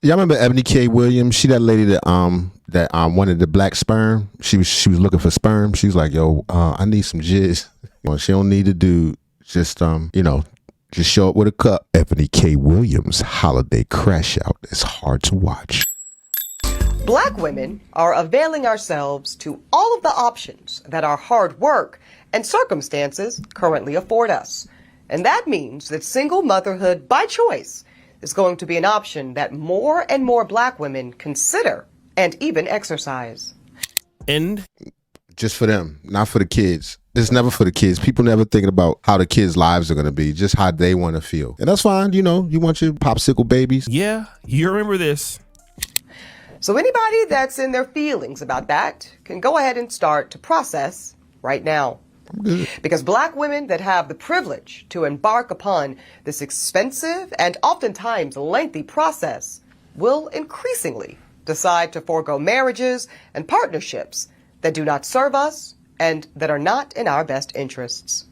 Y'all remember Ebony K. Williams? She that lady that wanted the black sperm. She was looking for sperm. She was like, "Yo, I need some jizz." Well, she don't need to do just just show up with a cup. Ebony K. Williams holiday crash out is hard to watch. Black women are availing ourselves to all of the options that our hard work and circumstances currently afford us. And that means that single motherhood by choice is going to be an option that more and more black women consider and even exercise. And just for them, not for the kids. It's never for the kids. People never thinking about how the kids' lives are going to be, just how they want to feel. And that's fine. You want your popsicle babies. Yeah, you remember this. So anybody that's in their feelings about that can go ahead and start to process right now. Because black women that have the privilege to embark upon this expensive and oftentimes lengthy process will increasingly decide to forego marriages and partnerships that do not serve us and that are not in our best interests.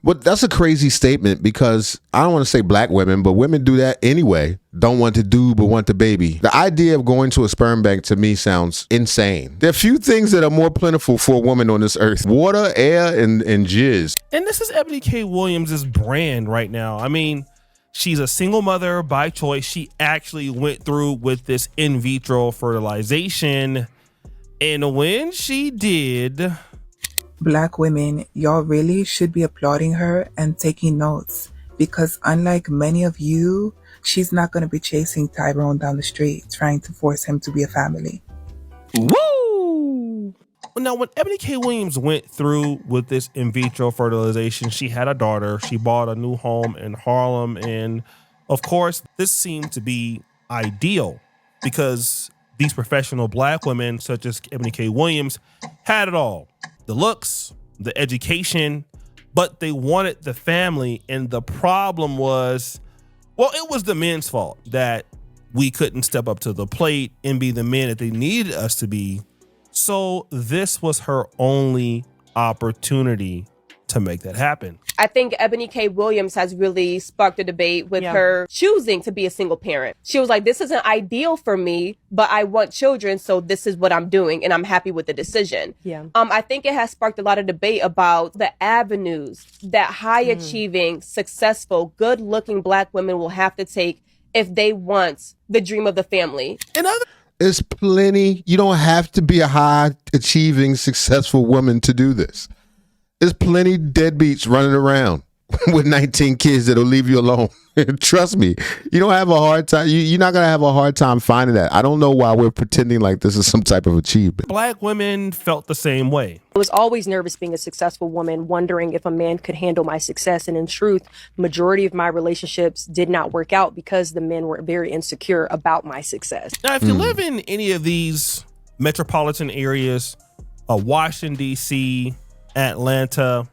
But that's a crazy statement, because I don't want to say black women, but women do that anyway. Don't want to do, but want the baby. The idea of going to a sperm bank to me sounds insane. There are few things that are more plentiful for a woman on this earth: water, air, and jizz. And this is Ebony K. Williams' brand right now. I mean, she's a single mother by choice. She actually went through with this in vitro fertilization. And when she did... Black women, y'all really should be applauding her and taking notes, because unlike many of you, she's not going to be chasing Tyrone down the street trying to force him to be a family. Woo! Now, when Ebony K. Williams went through with this in vitro fertilization, she had a daughter. She bought a new home in Harlem. And of course, this seemed to be ideal because these professional black women, such as Ebony K. Williams, had it all. The looks, the education, but they wanted the family. And the problem was, well, it was the men's fault that we couldn't step up to the plate and be the men that they needed us to be. So this was her only opportunity to make that happen. I think Ebony K. Williams has really sparked a debate with her choosing to be a single parent. She was like, this isn't ideal for me, but I want children, so this is what I'm doing, and I'm happy with the decision. I think it has sparked a lot of debate about the avenues that high-achieving, successful, good-looking black women will have to take if they want the dream of the family. It's plenty. You don't have to be a high-achieving, successful woman to do this. There's plenty deadbeats running around with 19 kids that'll leave you alone. Trust me, you don't have a hard time. You're not going to have a hard time finding that. I don't know why we're pretending like this is some type of achievement. Black women felt the same way. I was always nervous being a successful woman, wondering if a man could handle my success. And in truth, majority of my relationships did not work out because the men were very insecure about my success. Now, if you live in any of these metropolitan areas, Washington, D.C., Atlanta,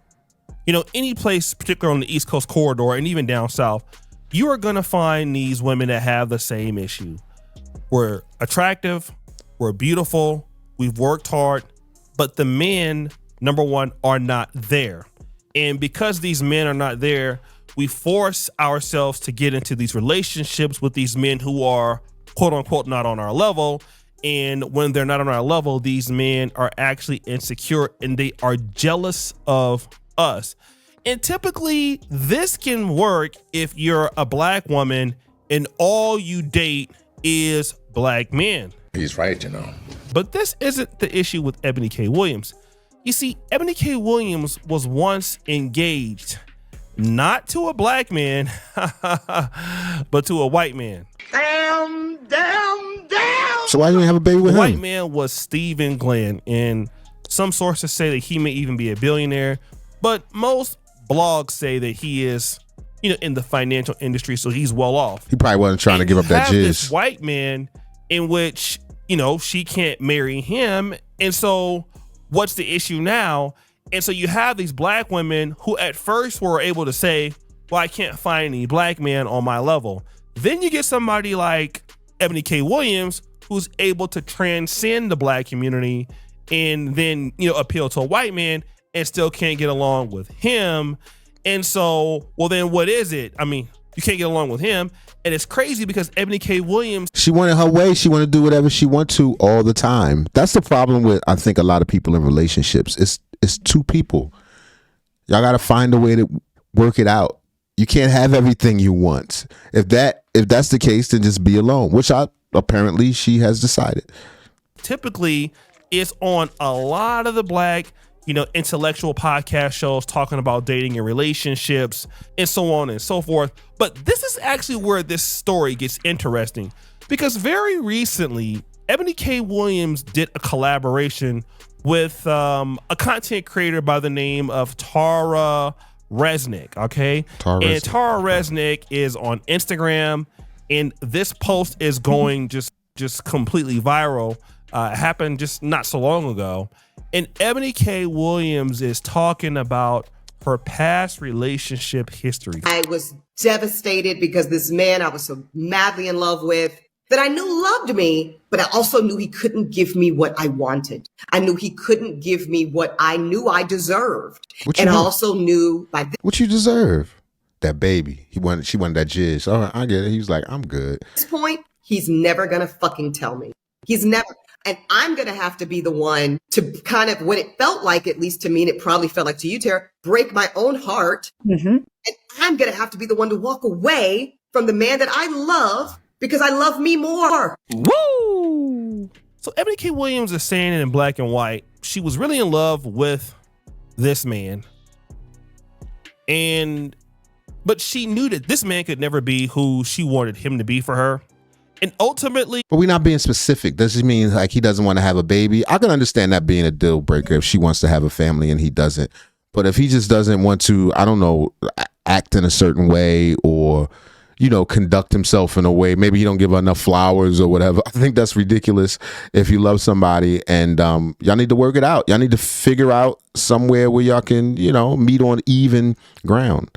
any place, particularly on the East Coast corridor and even down south, you are going to find these women that have the same issue. We're attractive, we're beautiful, we've worked hard, but the men, number one, are not there. And because these men are not there, we force ourselves to get into these relationships with these men who are, quote unquote, not on our level. And when they're not on our level, these men are actually insecure and they are jealous of us. And typically this can work if you're a black woman and all you date is black men. He's right, But this isn't the issue with Ebony K. Williams. You see, Ebony K. Williams was once engaged, not to a black man, but to a white man. Damn. So why didn't you have a baby with The him? white man was Stephen Glenn, and some sources say that he may even be a billionaire, but most blogs say that he is, in the financial industry, so he's well off. He probably wasn't trying to give up that jizz. This white man in which, she can't marry him, and so what's the issue now? And so you have these black women who at first were able to say, well, I can't find any black man on my level. Then you get somebody like Ebony K. Williams, who's able to transcend the black community and then, appeal to a white man and still can't get along with him. And so, well, then what is it? I mean, You can't get along with him. And it's crazy because Ebony K. Williams, She wanted her way. She wanted to do whatever she want to all the time. That's the problem with, I think, a lot of people in relationships. It's two people. Y'all got to find a way to work it out. You can't have everything you want. If that's the case, then just be alone, which apparently she has decided. typically is on a lot of the black, intellectual podcast shows talking about dating and relationships and so on and so forth. But this is actually where this story gets interesting, because very recently, Ebony K. Williams did a collaboration with a content creator by the name of Tara Resnick. Okay. Tara Resnick is on Instagram, and this post is going just completely viral. Happened just not so long ago. And Ebony K. Williams is talking about her past relationship history. I was devastated because this man I was so madly in love with, that I knew loved me, but I also knew he couldn't give me what I wanted. I knew he couldn't give me what I knew I deserved. And I also knew by what you deserve. That baby. She wanted that jizz. All right, I get it. He was like, I'm good. this point, he's never gonna fucking tell me. He's never. And I'm going to have to be the one to kind of, what it felt like, at least to me, and it probably felt like to you, Tara, break my own heart. Mm-hmm. And I'm going to have to be the one to walk away from the man that I love because I love me more. Woo! So Ebony K. Williams is saying it in black and white. She was really in love with this man. But she knew that this man could never be who she wanted him to be for her. And ultimately, but we're not being specific. Does it mean like he doesn't want to have a baby? I can understand that being a deal breaker if she wants to have a family and he doesn't. But if he just doesn't want to, I don't know, act in a certain way or, conduct himself in a way, maybe he don't give her enough flowers or whatever. I think that's ridiculous if you love somebody, and y'all need to work it out. Y'all need to figure out somewhere where y'all can, meet on even ground.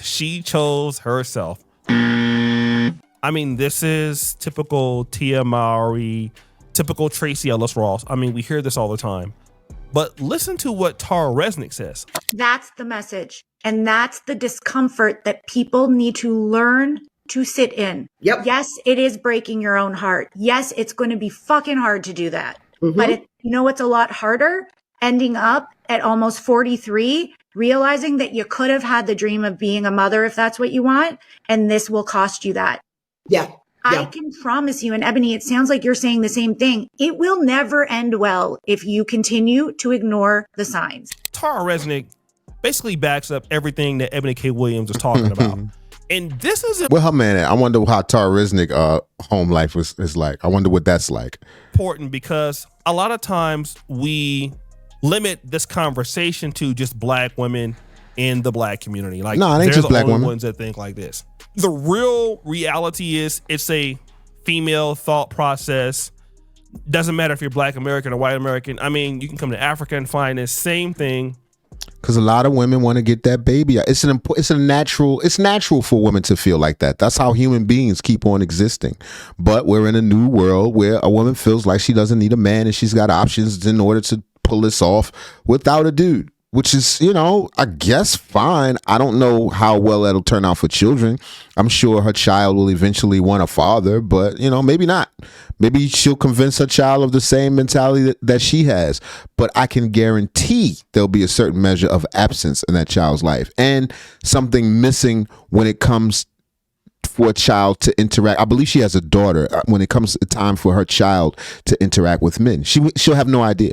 She chose herself. I mean, this is typical Tia Mowry, typical Tracy Ellis Ross. I mean, we hear this all the time. But listen to what Tara Resnick says. That's the message. And that's the discomfort that people need to learn to sit in. Yep. Yes, it is breaking your own heart. Yes, it's going to be fucking hard to do that. Mm-hmm. But what's a lot harder? Ending up at almost 43, realizing that you could have had the dream of being a mother if that's what you want. And this will cost you that. Yeah. I can promise you, and Ebony, it sounds like you're saying the same thing. It will never end well if you continue to ignore the signs. Tara Resnick basically backs up everything that Ebony K. Williams is talking about. And this is her man at? I wonder how Tara Resnick home life is like. I wonder what that's like. Important because a lot of times we limit this conversation to just black women in the black community. Like, no, it ain't just black women. Ones that think like this. The real reality is it's a female thought process. Doesn't matter if you're black American or white American. I mean, you can come to Africa and find the same thing. Because a lot of women want to get that baby. It's natural for women to feel like that. That's how human beings keep on existing. But we're in a new world where a woman feels like she doesn't need a man and she's got options in order to pull this off without a dude. Which is, I guess fine. I don't know how well that'll turn out for children. I'm sure her child will eventually want a father, but, maybe not. Maybe she'll convince her child of the same mentality that she has. But I can guarantee there'll be a certain measure of absence in that child's life and something missing when it comes for a child to interact. I believe she has a daughter. When it comes time for her child to interact with men, she'll have no idea.